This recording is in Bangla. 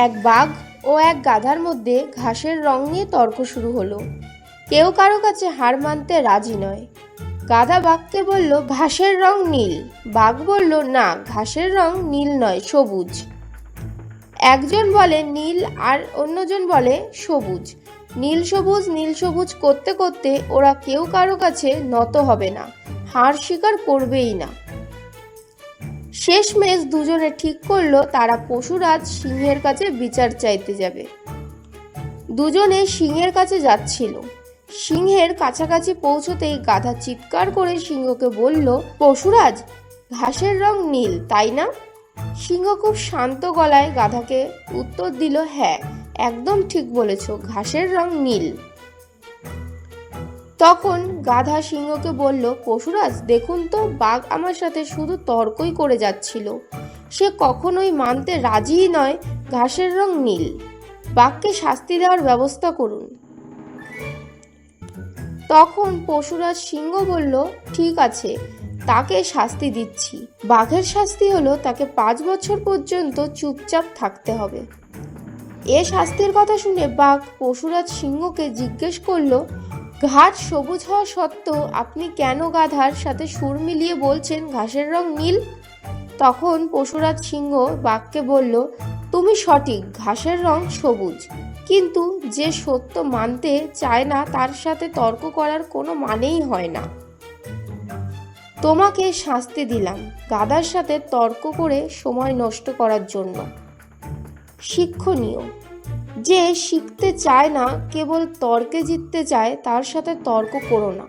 এক বাঘ ও এক গাধার মধ্যে ঘাসের রং নিয়ে তর্ক শুরু হলো। কেউ কারো কাছে হার মানতে রাজি নয়। গাধা বাঘকে বলল, ঘাসের রং নীল। বাঘ বলল, না, ঘাসের রং নীল নয়, সবুজ। একজন বলে নীল আর অন্যজন বলে সবুজ। নীল সবুজ নীল সবুজ করতে করতে ওরা কেউ কারো কাছে নত হবে না, হার স্বীকার করবেই না। শেষমেশ দুজনে ঠিক করলো তারা পশুরাজ সিংহের কাছে বিচার চাইতে যাবে। দুজনে সিংহের কাছে যাচ্ছিল। সিংহের কাছাকাছি পৌঁছতেই গাধা চিৎকার করে সিংহকে বলল, পশুরাজ, ঘাসের রং নীল, তাই না? সিংহ খুব শান্ত গলায় গাধাকে উত্তর দিল, হ্যাঁ, একদম ঠিক বলেছ, ঘাসের রং নীল। তখন গাধা সিংহকে বলল, পশুরাজ, দেখুন তো, বাঘ আমার সাথে শুধু তর্কই করে যাচ্ছিল, সে কখনোই মানতে রাজিই নয় ঘাসের রং নীল। বাঘকে শাস্তি দেওয়ার ব্যবস্থা করুন। তখন পশুরাজ সিংহ বলল, ঠিক আছে, তাকে শাস্তি দিচ্ছি। বাঘের শাস্তি হলো তাকে 5 বছর পর্যন্ত চুপচাপ থাকতে হবে। এ শাস্তির কথা শুনে বাঘ পশুরাজ সিংহকে জিজ্ঞেস করলো, ঘাস সবুজ হওয়া সত্ত্বেও আপনি কেন গাধার সাথে সুর মিলিয়ে বলছেন ঘাসের রং নীল? তখন পশুরাজ সিংহ বাঘকে বলল, তুমি সঠিক, ঘাসের রং সবুজ, কিন্তু যে সত্য মানতে চায় না তার সাথে তর্ক করার কোনো মানেই হয় না। তোমাকে শাস্তি দিলাম গাধার সাথে তর্ক করে সময় নষ্ট করার জন্য। শিক্ষণীয়: যে শিখতে চায় না, কেবল তর্কে জিততে চায়, তার সাথে তর্ক করো না।